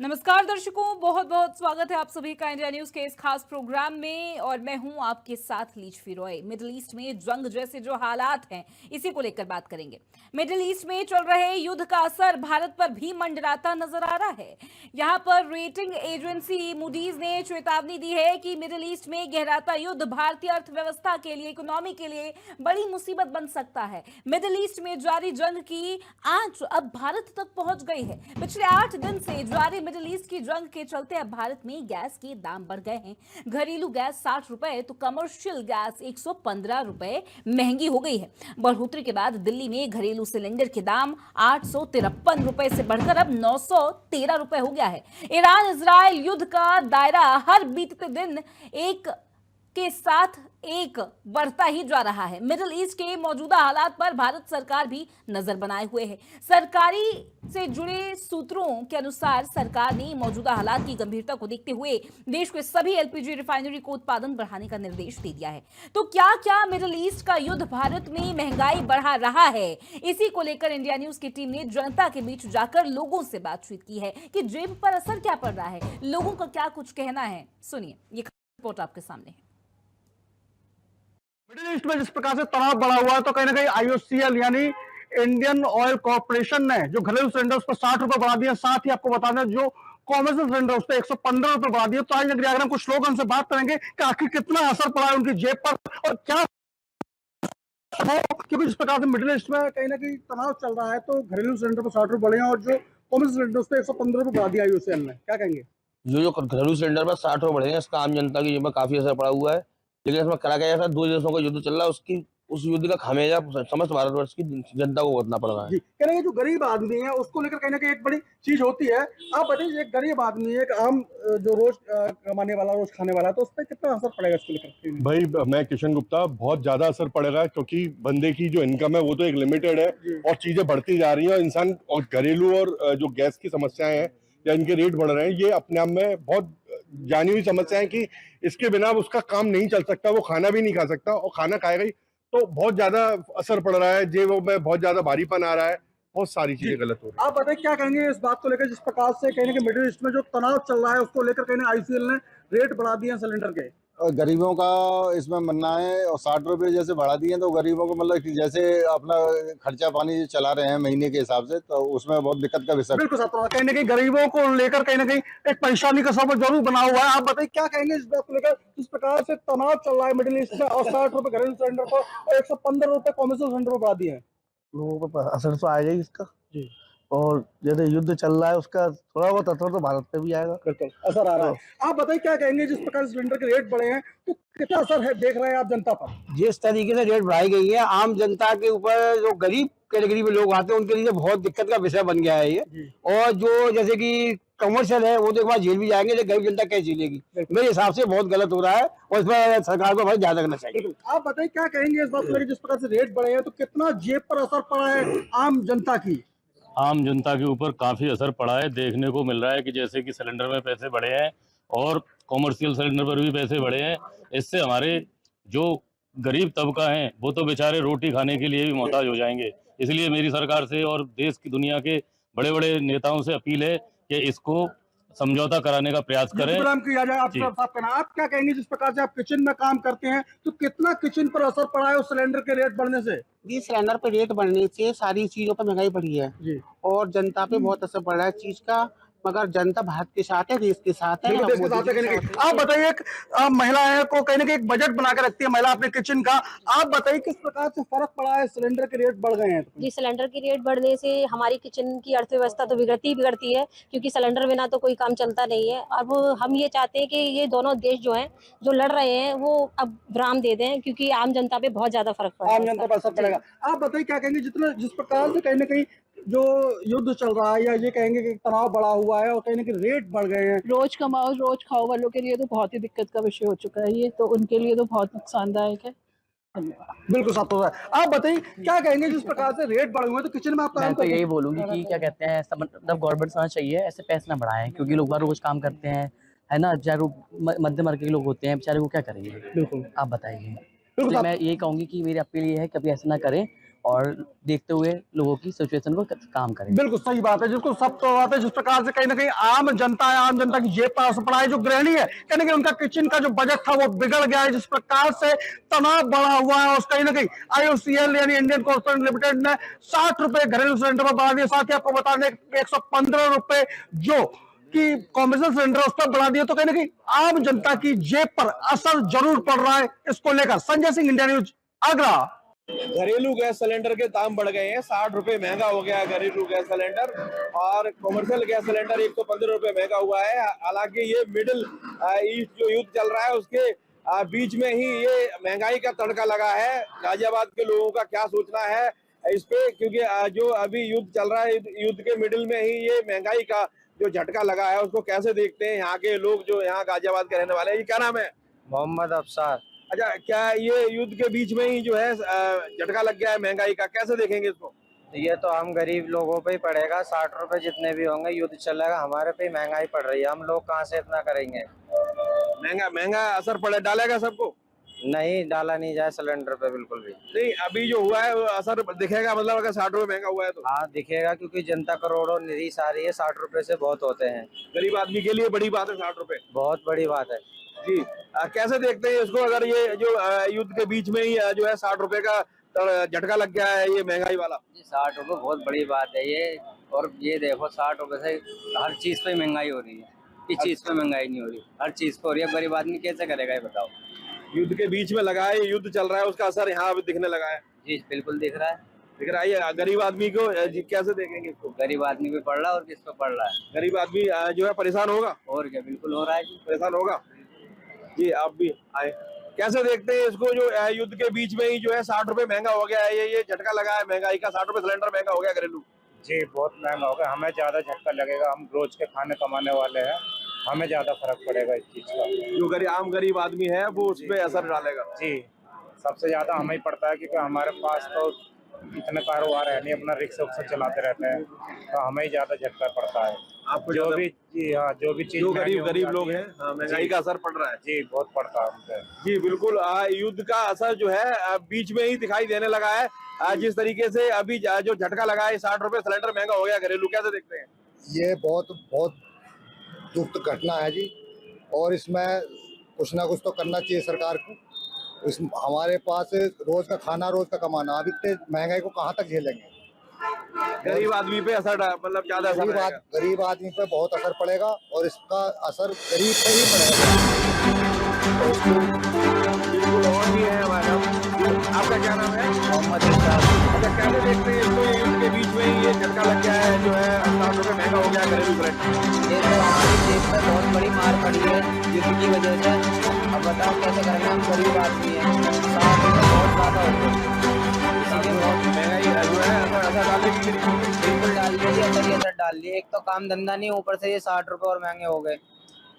नमस्कार दर्शकों, बहुत बहुत स्वागत है आप सभी का इंडिया न्यूज के इस खास प्रोग्राम में। और मैं हूं आपके साथ लीच फिरोय। मिडिल ईस्ट में जंग जैसे जो हालात हैं, इसी को लेकर बात करेंगे। मिडिल ईस्ट में चल रहे युद्ध का असर भारत पर भी मंडराता नजर आ रहा है। यहां पर रेटिंग एजेंसी मूडीज ने चेतावनी दी है कि मिडिल ईस्ट में गहराता युद्ध भारतीय अर्थव्यवस्था के लिए, इकोनॉमी के लिए बड़ी मुसीबत बन सकता है। मिडिल ईस्ट में जारी जंग की आंच अब भारत तक पहुंच गई है। पिछले 8 दिन से जारी मिडिल ईस्ट की जंग के चलते अब भारत में गैस के दाम बढ़ गए हैं। घरेलू गैस 60 रुपए तो कमर्शियल गैस 115 रुपए महंगी हो गई है। बढ़ोतरी के बाद दिल्ली में घरेलू सिलेंडर के दाम 853 रुपए से बढ़कर अब 913 रुपए हो गया है। ईरान इजराइल युद्ध का दायरा हर बीतते दिन एक के साथ एक बढ़ता ही जा रहा है। मिडिल ईस्ट के मौजूदा हालात पर भारत सरकार भी नजर बनाए हुए है। सरकारी से जुड़े सूत्रों के अनुसार सरकार ने मौजूदा हालात की गंभीरता को देखते हुए देश के सभी एलपीजी रिफाइनरी को उत्पादन बढ़ाने का निर्देश दे दिया है। तो क्या क्या मिडिल ईस्ट का युद्ध भारत में महंगाई बढ़ा रहा है, इसी को लेकर इंडिया न्यूज की टीम ने जनता के बीच जाकर लोगों से बातचीत की है कि जेब पर असर क्या पड़ रहा है, लोगों का क्या कुछ कहना है। सुनिए, ये रिपोर्ट आपके सामने है। मिडिल ईस्ट में जिस प्रकार से तनाव बढ़ा हुआ है, तो कहीं ना कहीं आईओसीएल यानी इंडियन ऑयल कॉर्पोरेशन ने जो घरेलू सिलेंडर पर 60 रुपए बढ़ा दिया, साथ ही आपको बता दें जो कॉमर्शियल सिलेंडर उस पर 115 रुपए बढ़ा दिया। तो आज अगर हम कुछ लोग उनसे बात करेंगे कि आखिर कितना असर पड़ा है उनकी जेब पर और क्या क्योंकि जिस प्रकार से मिडिल ईस्ट में कहीं ना कहीं तनाव चल रहा है, तो घरेलू सिलेंडर पर 60 रुपए बढ़े हैं और जो कॉमर्शियल सिलेंडर उस पर 115 रुपए बढ़ा दिया आईओसीएल ने। क्या कहेंगे? जो घरेलू सिलेंडर पर 60 रुपए बढ़े हैं, इसका आम जनता की जेब पर काफी असर पड़ा हुआ है। लेकिन इसमें करा गया था, 2 देशों का युद्ध चल रहा है, उस युद्ध का खामियाजा समस्त भारतवर्ष की जनता को भुगतना पड़ रहा है। जी, कह रहे हैं जो गरीब आदमी है उसको लेकर कहीं ना कहीं एक बड़ी चीज होती है। आप बताइए, एक गरीब आदमी है, एक आम जो रोज कमाने वाला, रोज खाने वाला, तो उस पर कितना असर पड़ेगा इसको लेकर? भाई मैं किशन गुप्ता, बहुत ज्यादा असर पड़ेगा क्योंकि बंदे की जो इनकम है वो तो एक लिमिटेड है और चीजें बढ़ती जा रही हैं। और इंसान और घरेलू और जो गैस की समस्याएं हैं या इनके रेट बढ़ रहे हैं, ये अपने आप में बहुत जानी हुई समस्या है कि इसके बिना उसका काम नहीं चल सकता, वो खाना भी नहीं खा सकता और खाना खाएगा ही तो बहुत ज्यादा असर पड़ रहा है। जेबों में बहुत ज्यादा भारीपन आ रहा है, बहुत सारी चीजें गलत हो रही है। आप बताइए क्या कहेंगे इस बात को लेकर, जिस प्रकार से कहीं ना कहीं मिडिल ईस्ट में जो तनाव चल रहा है उसको लेकर कहीं आईसीएल ने रेट बढ़ा दिए हैं सिलेंडर के। और गरीबों का इसमें मानना है, और 60 रुपये जैसे बढ़ा दिए तो गरीबों को मतलब कि जैसे अपना खर्चा पानी चला रहे हैं महीने के हिसाब से, तो उसमें बहुत दिक्कत का विषय। बिल्कुल साथ कहीं ना कहीं गरीबों को लेकर कहीं ना कहीं एक परेशानी का सबब जरूर बना हुआ है। आप बताइए क्या कहेंगे इस बात को लेकर, जिस प्रकार से तनाव चल रहा है मिडिल ईस्ट में और 60 रुपए घरेलू सिलेंडर को और 115 रुपए कॉमर्शियल सिलेंडर को बढ़ा दिए हैं। लोगों पर असर तो आएगा ही इसका जी। और जैसे युद्ध चल रहा है उसका थोड़ा बहुत असर तो भारत पे भी आएगा। बिल्कुल असर आ रहा है। आप बताइए क्या कहेंगे, जिस प्रकार सिलेंडर के रेट बढ़े हैं तो कितना असर है देख रहे हैं आप जनता पर? जिस तरीके से रेट बढ़ाई गई है, आम जनता के ऊपर, जो गरीब कैटेगरी में लोग आते हैं उनके लिए बहुत दिक्कत का विषय बन गया है ये। और जो जैसे कि कमर्शियल है वो तो एक बार जेल भी जाएंगे, लेकिन गरीब जनता कैसे झेलेगी? मेरे हिसाब से बहुत गलत हो रहा है और इसमें सरकार को बहुत ध्यान रखना चाहिए। आप बताइए क्या कहेंगे इस बात को लेकर, जिस प्रकार से रेट बढ़े हैं तो कितना जेब पर असर पड़ा है आम जनता की? आम जनता के ऊपर काफ़ी असर पड़ा है। देखने को मिल रहा है कि जैसे कि सिलेंडर में पैसे बढ़े हैं और कॉमर्शियल सिलेंडर पर भी पैसे बढ़े हैं। इससे हमारे जो गरीब तबका है वो तो बेचारे रोटी खाने के लिए भी मोहताज हो जाएंगे। इसलिए मेरी सरकार से और देश की, दुनिया के बड़े बड़े नेताओं से अपील है कि इसको समझौता कराने का प्रयास करें। किया जाए। आप क्या कहेंगे, जिस प्रकार से आप किचन में काम करते हैं तो कितना किचन पर असर पड़ा है उस सिलेंडर के रेट बढ़ने से? जी, सिलेंडर पे रेट बढ़ने से सारी चीजों पर महंगाई बढ़ी है जी। और जनता पे बहुत असर पड़ रहा है चीज का, मगर जनता भारत के साथ है, देश के साथ है। देश के साथ है। आप बताइए, एक महिलाएं को कहीं ना कहीं एक बजट बना के रखती है महिला अपने किचन का। आप बताइए किस प्रकार से फर्क पड़ा है, सिलेंडर के रेट बढ़ गए हैं? जी, सिलेंडर की रेट बढ़ने से हमारी किचन की अर्थव्यवस्था तो बिगड़ती है, क्योंकि सिलेंडर बिना तो कोई काम चलता नहीं है। अब हम ये चाहते हैं कि ये दोनों देश जो हैं, जो लड़ रहे हैं, वो अब विराम दे दें, क्योंकि आम जनता पे बहुत ज्यादा फर्क पड़ा है। आम जनता पर असर पड़ेगा। आप बताइए क्या कहेंगे, जिस प्रकार से कहीं ना कहीं जो युद्ध चल रहा है या ये कहेंगे कि तनाव बढ़ा हुआ है और कहीं ना कहीं रेट बढ़ गए हैं, रोज कमाओ रोज खाओ वालों के लिए तो बहुत ही दिक्कत का विषय हो चुका है ये, तो उनके लिए तो बहुत नुकसानदायक है। बिल्कुल साथ हो रहा है। आप बताइए क्या कहेंगे, जिस प्रकार से रेट बढ़े हुए हैं तो किचन में आप काम तो यही बोलूंगी कि क्या कहते हैं, मतलब गवर्नमेंट समझना चाहिए ऐसे पैसे ना बढ़ाएं, क्योंकि लोग बार रोज काम करते हैं, है ना। बेचारे मध्यम वर्ग के लोग होते हैं, बेचारे वो क्या करेंगे? बिल्कुल, आप बताइए। तो मैं यही कहूंगी कि मेरी अपील ये है कि कभी ऐसा ना करें और देखते हुए लोगों की सिचुएशन को काम करें। बिल्कुल सही बात है, जिसको सब तो बात है, जिस प्रकार से कहीं ना कहीं आम जनता है, आम जनता की जेब पर असर पड़ा है। जो गृहिणी है, कहीं ना कहीं उनका किचन का जो बजट था वो बिगड़ गया है, जिस प्रकार से तनाव बढ़ा हुआ है। और कहीं ना कहीं IOCL यानी इंडियन कॉर्पोरेशन लिमिटेड ने 60 रुपए घरेलू सिलेंडर पर बढ़ा दिया। साथ ही आपको बता दें 115 रुपए जो कि कॉमर्शियल सिलेंडर उस पर बढ़ा दिया। तो कहीं ना कहीं आम जनता की जेब पर असर जरूर पड़ रहा है। इसको लेकर संजय सिंह, इंडिया न्यूज, आगरा। घरेलू गैस सिलेंडर के दाम बढ़ गए हैं, 60 रुपए महंगा हो गया है घरेलू गैस सिलेंडर, और कमर्शियल गैस सिलेंडर 115 रुपए महंगा हुआ है। हालांकि ये मिडिल ईस्ट जो युद्ध चल रहा है उसके बीच में ही ये महंगाई का तड़का लगा है। गाजियाबाद के लोगों का क्या सोचना है इस पे, क्योंकि जो अभी युद्ध चल रहा है, युद्ध के मिडिल में ही ये महंगाई का जो झटका लगा है उसको कैसे देखते हैं यहाँ के लोग जो यहाँ गाजियाबाद के रहने वाले हैं। ये क्या नाम है? मोहम्मद अफसार। अच्छा, क्या ये युद्ध के बीच में ही जो है झटका लग गया है महंगाई का, कैसे देखेंगे इसको? ये तो हम गरीब लोगों पे ही पड़ेगा, 60 रुपए जितने भी होंगे, युद्ध चलेगा हमारे पे महंगाई पड़ रही है, हम लोग कहाँ से इतना करेंगे? महंगा असर पड़े डालेगा सबको? नहीं, डाला नहीं जाए सिलेंडर पे बिल्कुल भी नहीं। अभी जो हुआ है वो असर दिखेगा, मतलब अगर 60 रुपए महंगा हुआ है तो? हाँ दिखेगा, क्योंकि जनता करोड़ों निधि सारी है, 60 रुपए से बहुत होते हैं। गरीब आदमी के लिए बड़ी बात है 60 रुपए, बहुत बड़ी बात है जी। कैसे देखते हैं इसको, अगर ये जो युद्ध के बीच में ही जो है 60 रुपए का झटका लग गया है ये महंगाई वाला? 60 रुपए बहुत बड़ी बात है ये। और ये देखो 60 रुपए से हर चीज पे महंगाई हो रही है, किस चीज पे महंगाई नहीं हो रही, हर चीज पे हो रही है। गरीब आदमी कैसे करेगा ये बताओ? युद्ध के बीच में लगा है, युद्ध चल रहा है, उसका असर यहाँ अभी दिखने लगा है। जी बिल्कुल दिख रहा है, दिख रहा है। ये गरीब आदमी को कैसे देखेंगे इसको? गरीब आदमी पे पड़ रहा है और किस पे पड़ रहा है? गरीब आदमी जो है परेशान होगा। और क्या, बिल्कुल हो रहा है जी, परेशान होगा जी। आप भी आए, कैसे देखते हैं इसको जो युद्ध के बीच में ही जो है 60 रुपए महंगा हो गया है, ये झटका लगा है महंगाई का, 60 रुपए सिलेंडर महंगा हो गया घरेलू? जी बहुत महंगा हो गया, हमें ज्यादा झटका लगेगा, हम रोज के खाने कमाने वाले हैं, हमें ज्यादा फर्क पड़ेगा इस चीज का। जो आम गरीब आदमी है वो उस पर असर डालेगा जी, सबसे ज्यादा हमें ही पड़ता है, क्योंकि हमारे पास तो इतने कारोबार है नहीं, अपना रिक्शा उक्सा चलाते रहते हैं, तो हमें ही ज्यादा झटका पड़ता है। आपको जो भी जी हाँ, जो भी चीज जो गरीब लोग हैं, महंगाई का असर पड़ रहा है जी, बहुत पड़ता है उनपे। जी बिल्कुल। युद्ध का असर जो है बीच में ही दिखाई देने लगा है। जिस तरीके से अभी जो झटका लगा है, 60 रुपए सिलेंडर महंगा हो गया घरेलू, कैसे देखते हैं? ये बहुत दुख घटना है जी, और इसमें कुछ ना कुछ तो करना चाहिए सरकार को। हमारे पास रोज का खाना, रोज का कमाना, अब इतने महंगाई को कहाँ तक झेलेंगे? गरीब आदमी पे असर मतलब ज्यादा गरीब आदमी पे बहुत असर पड़ेगा, और इसका असर गरीब पे ही पड़ेगा। और भी है हमारा। आपका क्या नाम है? मोहम्मद अफसार। अच्छा, कैसे देखते हैं इसको, युद्ध के बीच में ही ये झटका लग गया है जो है 60 रुपए महंगा हो गया घरेलू सिलेंडर? ये तो हमारी देश में बहुत बड़ी मार पड़ी है युद्ध की वजह से। अब बताओ कैसे करेंगे, हम गरीब आदमी हैं, 60 रुपए बहुत ज्यादा हो गए, इसीलिए बहुत महंगाई जो है असर डालेगी। बिल्कुल डाल दिया, असर डाल दिया। एक तो काम धंधा नहीं, ऊपर से ये 60 रुपए और महंगे हो गए,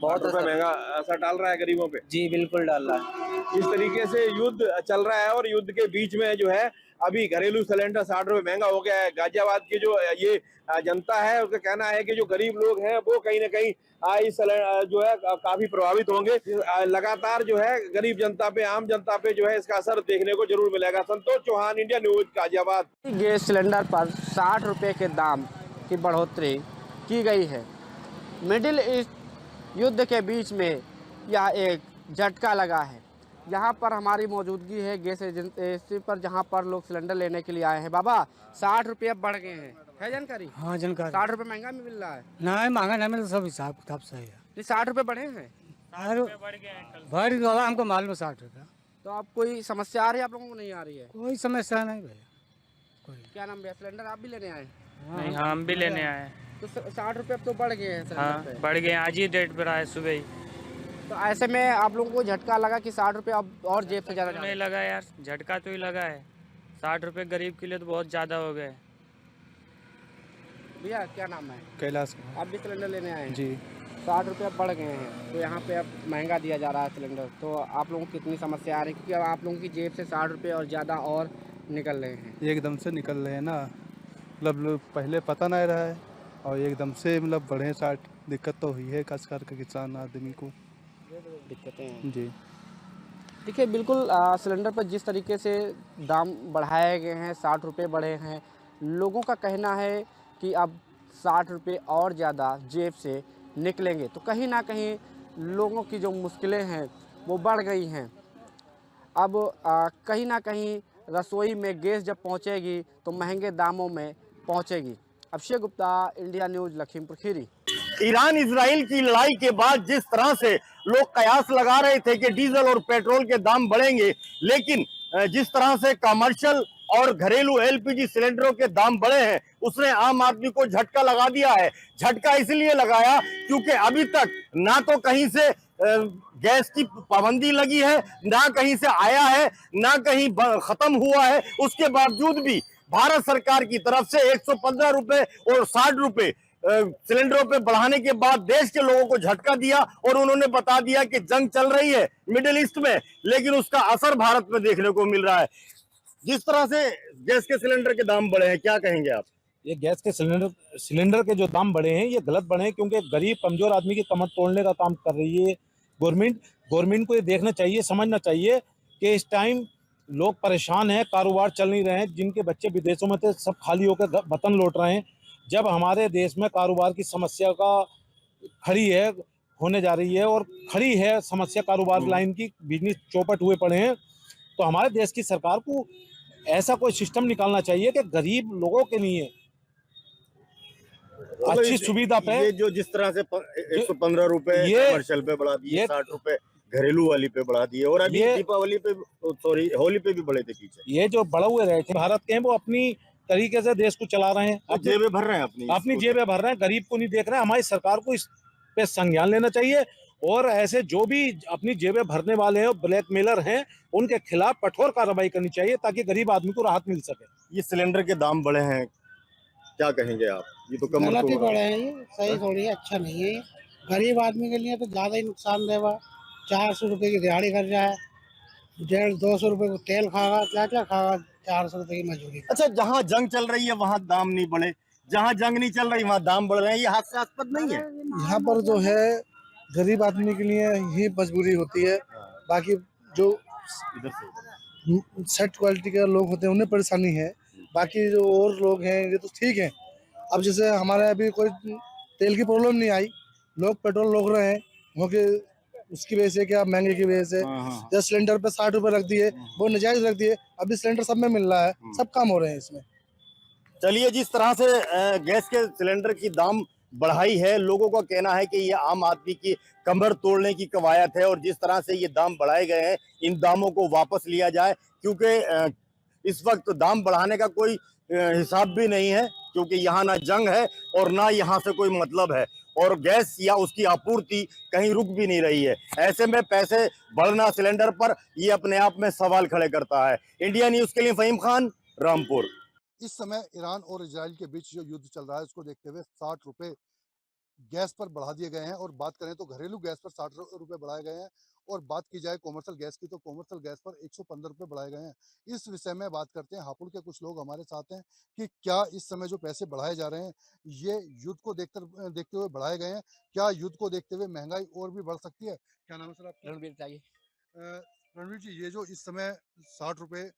बहुत महंगा असर डाल रहा है गरीबों पे। जी बिल्कुल डाल रहा है। इस तरीके से युद्ध चल रहा है, और युद्ध के बीच में जो है अभी घरेलू सिलेंडर 60 रुपए महंगा हो गया है। गाजियाबाद की जो ये जनता है उसका कहना है कि जो गरीब लोग हैं वो कहीं ना कहीं इस जो है काफी प्रभावित होंगे। लगातार जो है गरीब जनता पे, आम जनता पे जो है इसका असर देखने को जरूर मिलेगा। Santosh Chauhan, India news, Ghaziabad. Gas cylinder पर 60 रुपए के दाम की बढ़ोतरी की गई है। मिडिल ईस्ट युद्ध के बीच में यह एक झटका लगा है। यहाँ पर हमारी मौजूदगी है गैस एजेंसी पर, जहाँ पर लोग सिलेंडर लेने के लिए आए हैं। बाबा 60 रुपये बढ़ गए हैं, है जानकारी? हाँ जानकारी। 60 रुपये महंगा मिल रहा है? नहीं महंगा नहीं मिल, सब हिसाब किताब सही है। ये 60 रुपये बढ़े हैं? बढ़ गया, हमको मालूम है 60 रुपये। तो आप कोई समस्या आ रही है आप लोगों को? नहीं आ रही है कोई समस्या नहीं भैया। क्या नाम है? सिलेंडर आप भी लेने आए? नहीं, हाँ हम भी लेने आए। तो 60 रुपये अब तो बढ़ गए हैं सिलेंडर हाँ पे। बढ़ गए, आज ही डेट बढ़ा है सुबह ही। तो ऐसे में आप लोगों को झटका लगा कि 60 रुपये अब और जेब से ज़्यादा नहीं लगा यार, झटका तो ही लगा है। 60 रुपये गरीब के लिए तो बहुत ज़्यादा हो गए। भैया क्या नाम है? कैलाश। आप भी सिलेंडर लेने आए हैं? जी। 60 रुपये अब बढ़ गए हैं, तो यहाँ पे अब महंगा दिया जा रहा है सिलेंडर, तो आप लोगों को कितनी समस्या आ रही है? क्योंकि अब आप लोगों की जेब से 60 रुपये और ज़्यादा और निकल रहे हैं। एकदम से निकल रहे हैं ना, मतलब पहले पता नहीं रहा है और एकदम से मतलब बढ़े 60। दिक्कत तो हुई है खास करके किसान आदमी को, दिक्कतें हैं जी। देखिए बिल्कुल सिलेंडर पर जिस तरीके से दाम बढ़ाए गए हैं, 60 रुपये बढ़े हैं, लोगों का कहना है कि अब 60 रुपये और ज़्यादा जेब से निकलेंगे तो कहीं ना कहीं लोगों की जो मुश्किलें हैं वो बढ़ गई हैं। अब कहीं ना कहीं रसोई में गैस जब पहुंचेगी तो महंगे दामों में पहुंचेगी। Abhishek Gupta, India news, Lakhimpur Kheri. Iran Israel की लड़ाई के बाद जिस तरह से लोग कयास लगा रहे थे कि डीजल और पेट्रोल के दाम बढ़ेंगे, लेकिन जिस तरह से कमर्शियल और घरेलू एलपीजी सिलेंडरों के दाम बढ़े हैं, उसने आम आदमी को झटका लगा दिया है। झटका इसलिए लगाया क्योंकि अभी तक ना तो कहीं से गैस की पाबंदी लगी है, ना कहीं से आया है, ना कहीं खत्म हुआ है। उसके बावजूद भी भारत सरकार की तरफ से 115 रुपए और 60 रुपए सिलेंडरों पे बढ़ाने के बाद देश के लोगों को झटका दिया और उन्होंने बता दिया कि जंग चल रही है मिडिल ईस्ट में, लेकिन उसका असर भारत में देखने को मिल रहा है। जिस तरह से गैस के सिलेंडर के दाम बढ़े हैं, क्या कहेंगे आप? ये गैस के सिलेंडर के जो दाम बढ़े हैं ये गलत बढ़े हैं, क्योंकि गरीब कमजोर आदमी की कमर तोड़ने का काम कर रही है गवर्नमेंट को ये देखना चाहिए, समझना चाहिए कि इस टाइम लोग परेशान हैं, कारोबार चल नहीं रहे हैं। जिनके बच्चे विदेशों में थे सब खाली होकर वतन लौट रहे हैं। जब हमारे देश में कारोबार की समस्या का खड़ी है, होने जा रही है और खड़ी है समस्या कारोबार लाइन की, बिजनेस चौपट हुए पड़े हैं, तो हमारे देश की सरकार को ऐसा कोई सिस्टम निकालना चाहिए कि गरीब लोगों के लिए अच्छी सुविधा पे। ये जो जिस तरह से 115 रुपए कमर्शियल पे बढ़ा दिए, 60 रुपए घरेलू वाली पे बढ़ा दिए, और अभी दीपावली पे, सॉरी, होली पे भी बढ़े थे पीछे। ये जो बढ़ा हुए रहे थे भारत के हैं, वो अपनी तरीके से देश को चला रहे हैं, जेबें भर रहे हैं, अपनी जेबें भर रहे हैं, गरीब को नहीं देख रहे हैं। हमारी सरकार को इस पे संज्ञान लेना चाहिए और ऐसे जो भी अपनी जेबें भरने वाले हैं, ब्लैकमेलर हैं, उनके खिलाफ कठोर कार्रवाई करनी चाहिए ताकि गरीब आदमी को राहत मिल सके। ये सिलेंडर के दाम बढ़े हैं, क्या कहेंगे आप? ये तो कम गलत ही बढ़े हैं, ये सही थोड़ी है, अच्छा नहीं है। गरीब आदमी के लिए तो ज़्यादा ही नुकसानदेह है। 400 रुपये की दिहाड़ी कर जाए, 150-200 रुपये को तेल खागा, क्या क्या खागा, 400 रुपये की मजदूरी। अच्छा, जहाँ जंग चल रही है वहाँ दाम नहीं बढ़े, जहाँ जंग नहीं चल रही वहाँ दाम बढ़ रहे हैं, ये हास्यास्पद नहीं है? यहाँ पर जो है गरीब आदमी के लिए ही मजबूरी होती है, बाकी जो सेट क्वालिटी के लोग होते हैं उन्हें परेशानी है। बाकी जो और लोग हैं ये तो ठीक है। अब जैसे हमारे अभी कोई तेल की प्रॉब्लम नहीं आई, लोग पेट्रोल रोक रहे हैं, क्योंकि उसकी वजह से, क्या महंगे की वजह से। जैसे सिलेंडर पे 60 रुपए रख दिए, वो नजायज रख दिए। अभी सिलेंडर सब में मिल रहा है, सब काम हो रहे हैं इसमें। चलिए, जिस तरह से गैस के सिलेंडर की दाम बढ़ाई है, लोगों का कहना है कि ये आम आदमी की कमर तोड़ने की कवायद है, और जिस तरह से ये दाम बढ़ाए गए हैं, इन दामों को वापस लिया जाए, क्योंकि इस वक्त दाम बढ़ाने का कोई हिसाब भी नहीं है, क्योंकि यहाँ ना जंग है और ना यहाँ से कोई मतलब है, और गैस या उसकी आपूर्ति कहीं रुक भी नहीं रही है। ऐसे में पैसे बढ़ना सिलेंडर पर, ये अपने आप में सवाल खड़े करता है। इंडिया न्यूज़ के लिए फहीम खान, रामपुर। इस समय ईरान और इजराइल के बीच जो युद्ध चल रहा है उसको देखते हुए 60 रुपए गैस पर बढ़ा दिए गए हैं, और बात करें तो घरेलू गैस पर 60 रुपए बढ़ाए गए हैं, और बात की जाए कॉमर्शियल गैस की तो कॉमर्शियल गैस पर 115 रुपए बढ़ाए गए हैं। इस विषय में बात करते हैं, हापुड़ के कुछ लोग हमारे साथ हैं कि क्या इस समय जो पैसे बढ़ाए जा रहे हैं ये युद्ध को देखते हुए बढ़ाए गए हैं, क्या युद्ध को देखते हुए महंगाई और भी बढ़ सकती है? क्या नाम है सर आपका? रणवीर चाहिए। रणवीर जी, ये जो इस समय 60 रुपए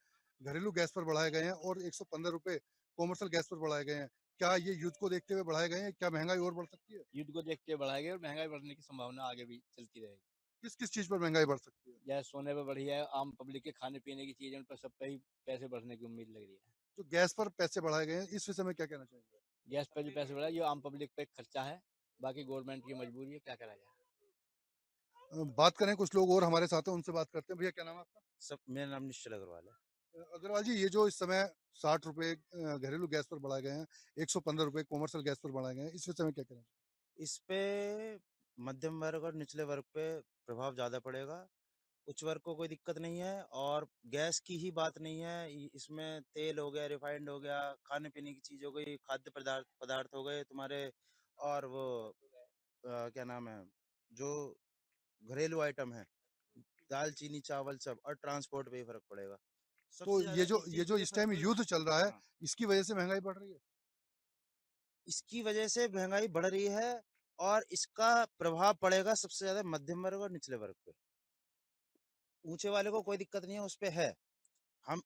घरेलू गैस पर बढ़ाए गए हैं और 115 रुपए कॉमर्शियल गैस पर बढ़ाए गए हैं, क्या ये युद्ध को देखते हुए बढ़ाए गए हैं? क्या महंगाई और बढ़ सकती है? युद्ध को देखते हुए बढ़ाए गए और महंगाई बढ़ने की संभावना आगे भी चलती रहेगी। किस किस चीज पर महंगाई बढ़ सकती है? जैसे सोने पे बढ़ी है, आम पब्लिक के खाने पीने की चीजें, उन पर सब पे ही पैसे बढ़ने की उम्मीद लग रही है। जो गैस पर पैसे बढ़ाए गए हैं, इस विषय में क्या कहना चाहेंगे? गैस पर जो पैसे बढ़ा है, ये आम पब्लिक पे खर्चा है, बाकी गवर्नमेंट की मजबूरी है, क्या करा जाए। बात करें, कुछ लोग और हमारे साथ हैं, उनसे बात करते हैं। भैया, क्या नाम है आपका? सब, मेरा नाम निश्चल अग्रवाल है। अग्रवाल जी, ये जो इस समय 60 रुपए घरेलू गैस पर बढ़ाए गए हैं, 115 रुपए कॉमर्शियल गैस पर बढ़ाए गए हैं, इस विषय में क्या कहना चाहिए? इस पे मध्यम वर्ग और निचले वर्ग पे प्रभाव ज्यादा पड़ेगा। उच्च वर्ग को कोई दिक्कत नहीं है, और गैस की ही बात नहीं है, इसमें तेल हो गया, रिफाइंड हो गया, खाने पीने की चीज हो गई, खाद्य पदार्थ हो गए तुम्हारे, और वो क्या नाम है, जो घरेलू आइटम है, दाल चीनी चावल सब, और ट्रांसपोर्ट पे ही फर्क पड़ेगा। तो ये जो इस टाइम युद्ध चल रहा है, इसकी वजह से महंगाई बढ़ रही है? इसकी वजह से महंगाई बढ़ रही है, और इसका प्रभाव पड़ेगा सबसे ज्यादा मध्यम वर्ग और निचले वर्ग पे। ऊंचे वाले को कोई दिक्कत नहीं है, उस पे है। हम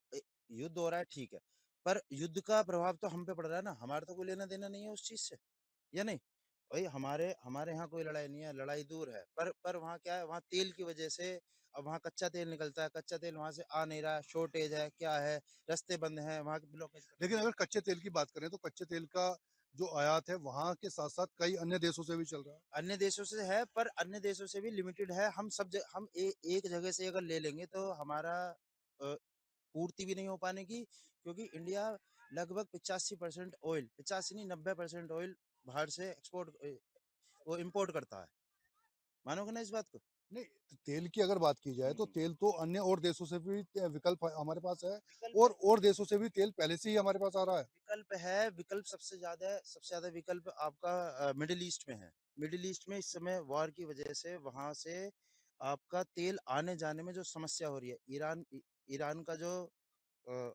युद्ध हो रहा है ठीक है, पर युद्ध का प्रभाव तो हम पे पड़ रहा है ना, हमारा तो कोई लेना देना नहीं है उस चीज से, या नहीं? भाई हमारे हमारे यहाँ कोई लड़ाई नहीं है, लड़ाई दूर है, पर वहाँ क्या है, वहाँ तेल की वजह से, अब वहाँ कच्चा तेल निकलता है, कच्चा तेल वहां से आ नहीं रहा, शॉर्टेज है, क्या है, रास्ते बंद हैं, वहाँ की ब्लॉकेज। लेकिन अगर कच्चे तेल की बात करें तो कच्चे तेल का जो आयात है वहाँ के साथ साथ कई अन्य देशों से भी चल रहा है। अन्य देशों से है, पर अन्य देशों से भी लिमिटेड है। हम हम एक जगह से अगर ले लेंगे तो हमारा पूर्ति भी नहीं हो पाने की, क्योंकि इंडिया लगभग 85% ऑयल, 85 नहीं 90% ऑयल बाहर से वो इम्पोर्ट करता है। मानोगे ना इस बात को? नहीं, तो तेल की अगर बात की जाए तो तेल तो अन्य और देशों से भी विकल्प हमारे पास है, और देशों से भी तेल पहले से ही हमारे पास आ रहा है। विकल्प है, विकल्प सबसे ज्यादा विकल्प आपका मिडिल ईस्ट में है। मिडिल ईस्ट में इस समय वॉर की वजह से वहां से आपका तेल आने जाने में जो समस्या हो रही है, ईरान का जो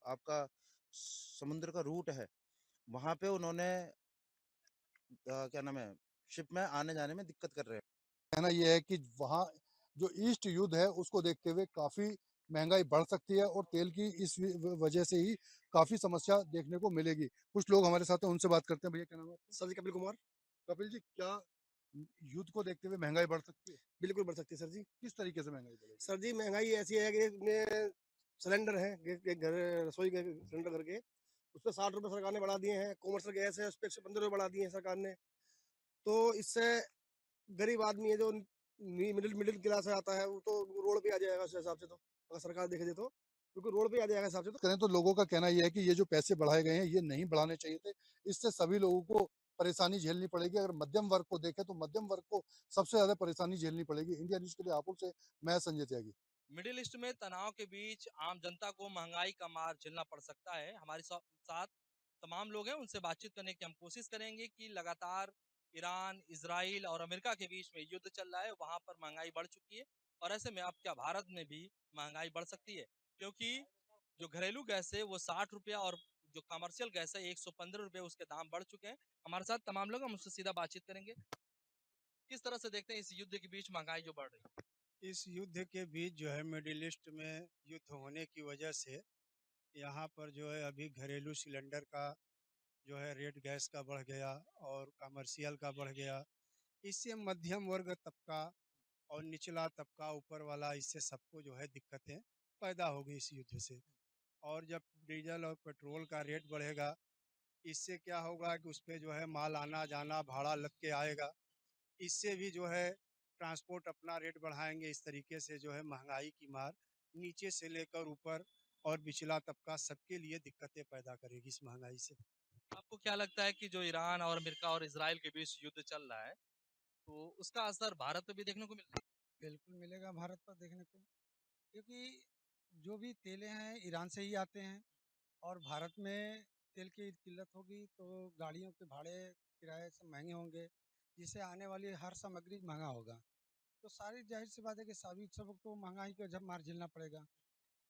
आपका समुद्र का रूट है, वहां पे उन्होंने क्या नाम है, शिप में आने जाने में दिक्कत कर रहे हैं। कहना यह है कि वहाँ जो ईस्ट युद्ध है उसको देखते हुए काफी महंगाई बढ़ सकती है, और तेल की इस वजह से ही काफी समस्या देखने को मिलेगी। कुछ लोग हमारे साथ हैं, उनसे बात करते हैं। भैया क्या नाम है? सर जी कपिल कुमार। कपिल जी, क्या युद्ध को देखते हुए महंगाई बढ़ सकती है? बिल्कुल बढ़ सकती है सर जी। किस तरीके से महंगाई बढ़ेगी? सर जी महंगाई ऐसी है कि इसमें सिलेंडर है, घर रसोई के सिलेंडर घर के, उस पर 60 रुपये सरकार ने बढ़ा दिए हैं। कॉमर्शियल गैस है, उस पर 115 रुपये बढ़ा दिए हैं सरकार ने। तो इससे गरीब आदमी है जो मिडिल मिडिल क्लास से आता है, वो तो रोड पे आ जाएगा उस हिसाब से, तो अगर सरकार देखे दे तो, क्योंकि रोड पे आ जाएगा हिसाब से। तो करें तो लोगों का कहना यह है कि ये जो पैसे बढ़ाए गए हैं ये नहीं बढ़ाने चाहिए थे, इससे सभी लोगों को परेशानी झेलनी पड़ेगी। अगर मध्यम वर्ग को देखें तो मध्यम वर्ग को सबसे ज्यादा परेशानी झेलनी पड़ेगी। इंडिया न्यूज के लिए हापुड़ से मैं संजय त्यागी। मिडिल ईस्ट में तनाव के बीच आम जनता को महंगाई का मार झेलना पड़ सकता है। हमारे साथ तमाम लोग हैं, उनसे बातचीत करने की हम कोशिश करेंगे कि लगातार ईरान, इजराइल और अमेरिका के बीच में युद्ध चल रहा है, वहां पर महंगाई बढ़ चुकी है, और ऐसे में अब क्या भारत में भी महंगाई बढ़ सकती है, क्योंकि जो घरेलू गैस है वो 60 रुपया और जो कमर्शियल गैस है 115 रुपये उसके दाम बढ़ चुके हैं। हमारे साथ तमाम लोग, हम उससे सीधा बातचीत करेंगे। किस तरह से देखते हैं इस युद्ध के बीच महंगाई जो बढ़ रही है? इस युद्ध के बीच जो है मिडिल ईस्ट में युद्ध होने की वजह से यहाँ पर जो है अभी घरेलू सिलेंडर का जो है रेट गैस का बढ़ गया और कमर्शियल का बढ़ गया। इससे मध्यम वर्ग तबका और निचला तबका ऊपर वाला, इससे सबको जो है दिक्कतें पैदा होगी इस युद्ध से। और जब डीजल और पेट्रोल का रेट बढ़ेगा, इससे क्या होगा कि उस पर जो है माल आना जाना भाड़ा लग के आएगा, इससे भी जो है ट्रांसपोर्ट अपना रेट बढ़ाएंगे। इस तरीके से जो है महंगाई की मार नीचे से लेकर ऊपर और पिछला तबका सबके लिए दिक्कतें पैदा करेगी इस महंगाई से। आपको क्या लगता है कि जो ईरान और अमेरिका और इजराइल के बीच युद्ध चल रहा है, तो उसका असर भारत पे भी देखने को मिल रहा है? बिल्कुल मिलेगा भारत पर देखने को, क्योंकि जो भी तेलें हैं ईरान से ही आते हैं, और भारत में तेल की किल्लत होगी तो गाड़ियों के भाड़े किराए सब महंगे होंगे, जिससे आने वाली हर सामग्री महंगा होगा। तो सारी जाहिर सी बात है कि सभी सबको महंगाई का जब मार झेलना पड़ेगा।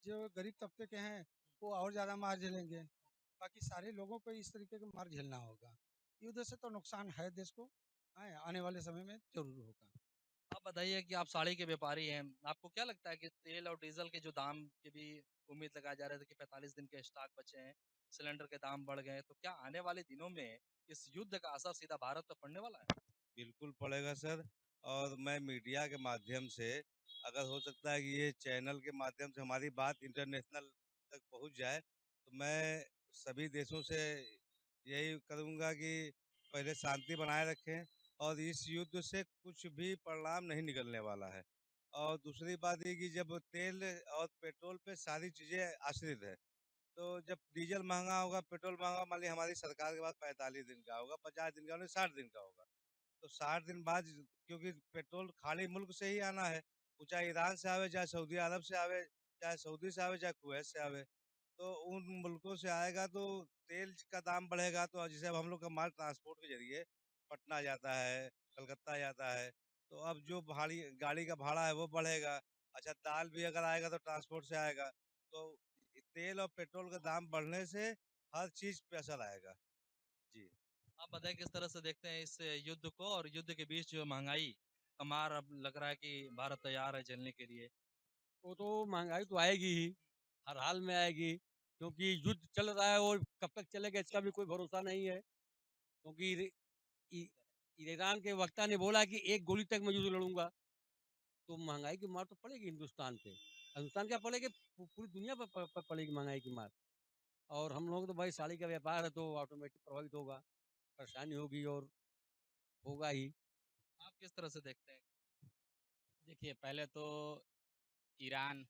जो गरीब तबके के हैं वो और ज़्यादा मार झेलेंगे, बाकी सारे लोगों को इस तरीके का मार झेलना होगा। युद्ध से तो नुकसान है देश को, आने वाले समय में जरूर होगा। आप बताइए कि आप साड़ी के व्यापारी हैं, आपको क्या लगता है कि तेल और डीजल के जो दाम की भी उम्मीद लगाया जा रहा था कि 45 दिन के स्टॉक बचे हैं, सिलेंडर के दाम बढ़ गए हैं, तो क्या आने वाले दिनों में इस युद्ध का असर सीधा भारत पर पड़ने वाला है? बिल्कुल पड़ेगा सर। और मैं मीडिया के माध्यम से, अगर हो सकता है कि ये चैनल के माध्यम से हमारी बात इंटरनेशनल तक पहुंच जाए, तो मैं सभी देशों से यही करूंगा कि पहले शांति बनाए रखें, और इस युद्ध से कुछ भी परिणाम नहीं निकलने वाला है। और दूसरी बात ये कि जब तेल और पेट्रोल पे सारी चीज़ें आश्रित है, तो जब डीजल महंगा होगा, पेट्रोल महंगा, मान लीजिए हमारी सरकार के पास 45 दिन का होगा, 50 दिन का होगा, 60 दिन का होगा, तो 60 दिन बाद, क्योंकि पेट्रोल खाड़ी मुल्क से ही आना है, वो चाहे ईरान से आवे, चाहे सऊदी अरब से आवे, चाहे सऊदी से आवे, चाहे कुवैत से आवे, तो उन मुल्कों से आएगा तो तेल का दाम बढ़ेगा। तो जैसे अब हम लोग का माल ट्रांसपोर्ट के जरिए पटना जाता है, कलकत्ता जाता है, तो अब जो भाड़ी गाड़ी का भाड़ा है वो बढ़ेगा। अच्छा, दाल भी अगर आएगा तो ट्रांसपोर्ट से आएगा, तो तेल और पेट्रोल का दाम बढ़ने से हर चीज़ पे असर आएगा। जी। आप बताएं किस तरह से देखते हैं इस युद्ध को, और युद्ध के बीच जो महंगाई का मार अब लग रहा है कि भारत तैयार है झेलने के लिए? वो तो महंगाई तो आएगी ही, हर हाल में आएगी, क्योंकि युद्ध चल रहा है और कब तक चलेगा इसका भी कोई भरोसा नहीं है। क्योंकि इ- ईरान के वक्ता ने बोला कि एक गोली तक मैं युद्ध लड़ूंगा, तो महंगाई की मार तो पड़ेगी हिंदुस्तान पे। हिंदुस्तान क्या पड़ेगी, पूरी दुनिया पर पड़ेगी महंगाई की मार। और हम लोग तो भाई साड़ी का व्यापार है, तो ऑटोमेटिक प्रभावित होगा, परेशानी होगी और होगा ही। आप किस तरह से देखते हैं? देखिए, पहले तो ईरान,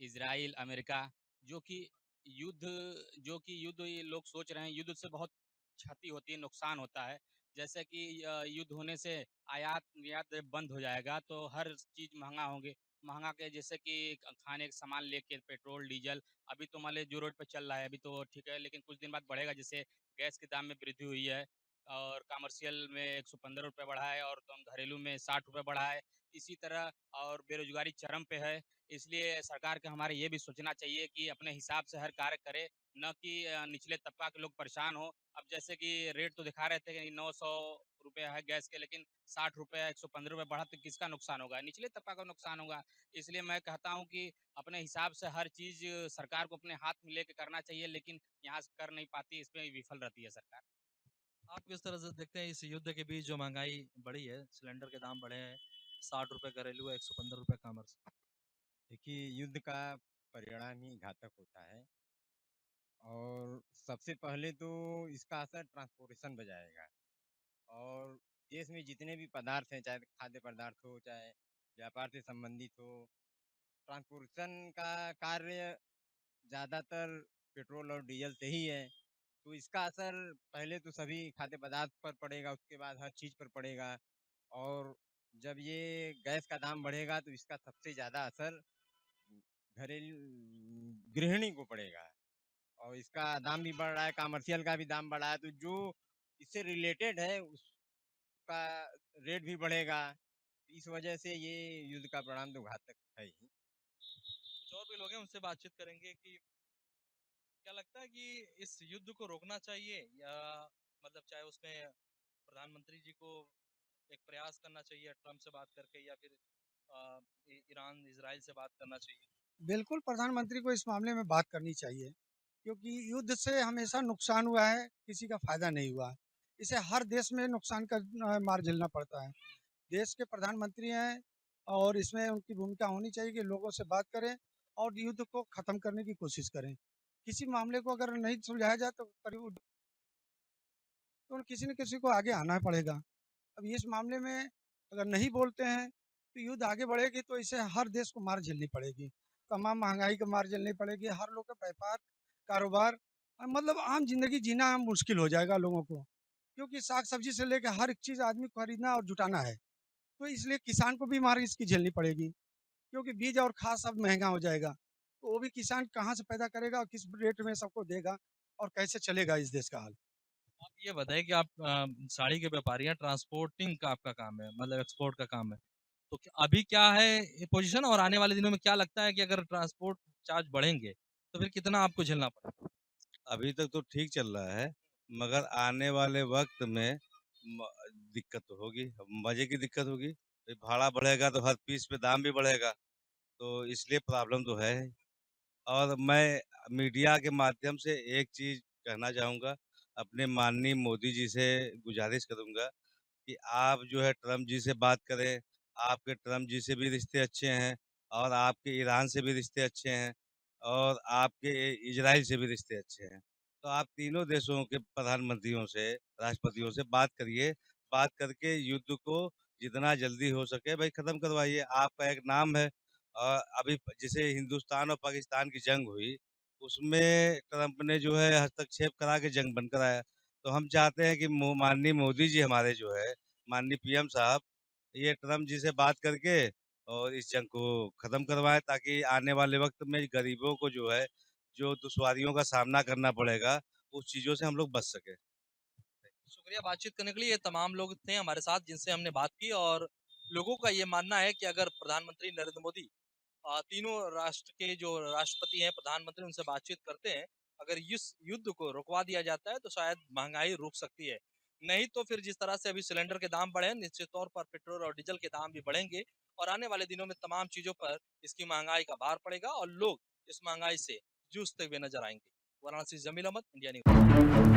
इजराइल, अमेरिका जो कि युद्ध ये लोग सोच रहे हैं, युद्ध से बहुत क्षति होती है, नुकसान होता है। जैसे कि युद्ध होने से आयात निर्यात बंद हो जाएगा तो हर चीज़ महंगा होंगे, महंगा के जैसे कि खाने का सामान लेके पेट्रोल डीजल। अभी तो मान लीजिए जो रोड पे चल रहा है अभी तो ठीक है, लेकिन कुछ दिन बाद बढ़ेगा। जैसे गैस के दाम में वृद्धि हुई है और कमर्शियल में 115 रुपये बढ़ा है और तो घरेलू में 60 रुपये बढ़ा है। इसी तरह और बेरोजगारी चरम पे है। इसलिए सरकार को हमारे ये भी सोचना चाहिए कि अपने हिसाब से हर कार्य करे, न कि निचले तबका के लोग परेशान हो। अब जैसे कि रेट तो दिखा रहे थे कि 900 रुपये है गैस के, लेकिन 60 रुपये 115 रुपये बढ़ा तो किसका नुकसान होगा? निचले तबका का नुकसान होगा। इसलिए मैं कहता हूँ कि अपने हिसाब से हर चीज़ सरकार को अपने हाथ में लेके करना चाहिए, लेकिन यहाँ से कर नहीं पाती, इसमें विफल रहती है सरकार। आप किस तरह से देखते हैं इस युद्ध के बीच जो महंगाई बढ़ी है, सिलेंडर के दाम बढ़े हैं, 60 रुपये घरेलू है, 115 रुपये कॉमर्शियल? देखिए, युद्ध का परिणाम ही घातक होता है और सबसे पहले तो इसका असर ट्रांसपोर्टेशन पे जाएगा और देश में जितने भी पदार्थ हैं, चाहे खाद्य पदार्थ हो, चाहे व्यापार से संबंधित हो, ट्रांसपोर्टेशन का कार्य ज़्यादातर पेट्रोल और डीजल से ही है। तो इसका असर पहले तो सभी खाद्य पदार्थ पर पड़ेगा, उसके बाद हर चीज़ पर पड़ेगा और जब ये गैस का दाम बढ़ेगा तो इसका सबसे ज़्यादा असर घरेलू गृहिणी को पड़ेगा और इसका दाम भी बढ़ रहा है, कमर्शियल का भी दाम बढ़ा है, तो जो इससे रिलेटेड है उसका रेट भी बढ़ेगा। इस वजह से ये युद्ध का परिणाम तो घातक है ही। कुछ और भी लोग हैं, उनसे बातचीत करेंगे कि क्या लगता है कि इस युद्ध को रोकना चाहिए या मतलब चाहे उसमें प्रधानमंत्री जी को एक प्रयास करना चाहिए ट्रम्प से बात करके, या फिर ईरान इजराइल से बात करना चाहिए? बिल्कुल प्रधानमंत्री को इस मामले में बात करनी चाहिए, क्योंकि युद्ध से हमेशा नुकसान हुआ है, किसी का फायदा नहीं हुआ है। इसे हर देश में नुकसान का मार झेलना पड़ता है। देश के प्रधानमंत्री हैं और इसमें उनकी भूमिका होनी चाहिए कि लोगों से बात करें और युद्ध को खत्म करने की कोशिश करें। किसी मामले को अगर नहीं सुलझाया जाए तो किसी न किसी को आगे आना पड़ेगा। अब इस मामले में अगर नहीं बोलते हैं तो युद्ध आगे बढ़ेगी, तो इसे हर देश को मार झेलनी पड़ेगी, तमाम महंगाई का मार झेलनी पड़ेगी, हर लोग का व्यापार कारोबार मतलब आम जिंदगी जीना मुश्किल हो जाएगा लोगों को, क्योंकि साग सब्जी से लेकर हर एक चीज़ आदमी को खरीदना और जुटाना है। तो इसलिए किसान को भी मार इसकी झेलनी पड़ेगी, क्योंकि बीज और खाद सब महंगा हो जाएगा। तो वो भी किसान कहाँ से पैदा करेगा और किस रेट में सबको देगा और कैसे चलेगा इस देश का हाल। आप ये बताइए कि आप साड़ी के व्यापारी हैं, ट्रांसपोर्टिंग का आपका काम है, मतलब एक्सपोर्ट का काम है, तो अभी क्या है पोजीशन और आने वाले दिनों में क्या लगता है कि अगर ट्रांसपोर्ट चार्ज बढ़ेंगे तो फिर कितना आपको झेलना पड़ेगा? अभी तक तो ठीक चल रहा है, मगर आने वाले वक्त में दिक्कत तो होगी, मजे की दिक्कत होगी। भाड़ा बढ़ेगा तो हर पीस पे दाम भी बढ़ेगा, तो इसलिए प्रॉब्लम तो है। और मैं मीडिया के माध्यम से एक चीज़ कहना चाहूँगा, अपने माननीय मोदी जी से गुजारिश करूँगा कि आप जो है ट्रम्प जी से बात करें। आपके ट्रम्प जी से भी रिश्ते अच्छे हैं और आपके ईरान से भी रिश्ते अच्छे हैं और आपके इजराइल से भी रिश्ते अच्छे हैं। तो आप तीनों देशों के प्रधानमंत्रियों से, राष्ट्रपतियों से बात करिए। बात करके युद्ध को जितना जल्दी हो सके भाई ख़त्म करवाइए। आपका एक नाम है और अभी जैसे हिंदुस्तान और पाकिस्तान की जंग हुई, उसमें ट्रम्प ने जो है हस्तक्षेप करा के जंग बंद कराया। तो हम चाहते हैं कि माननीय मोदी जी हमारे जो है, माननीय पीएम साहब, ये ट्रम्प जी से बात करके और इस जंग को ख़त्म करवाएँ, ताकि आने वाले वक्त में गरीबों को जो है, जो दुश्वारियों का सामना करना पड़ेगा, उस चीज़ों से हम लोग बच सकें। शुक्रिया बातचीत करने के लिए। ये तमाम लोग थे हमारे साथ जिनसे हमने बात की, और लोगों का ये मानना है कि अगर प्रधानमंत्री नरेंद्र मोदी तीनों राष्ट्र के जो राष्ट्रपति हैं, प्रधानमंत्री, उनसे बातचीत करते हैं, अगर इस युद्ध को रुकवा दिया जाता है तो शायद महंगाई रुक सकती है। नहीं तो फिर जिस तरह से अभी सिलेंडर के दाम बढ़े हैं, निश्चित तौर पर पेट्रोल और डीजल के दाम भी बढ़ेंगे और आने वाले दिनों में तमाम चीजों पर इसकी महंगाई का भार पड़ेगा और लोग इस महंगाई से जूझते हुए नजर आएंगे। वाराणसी से जमील अहमद, इंडिया न्यूज।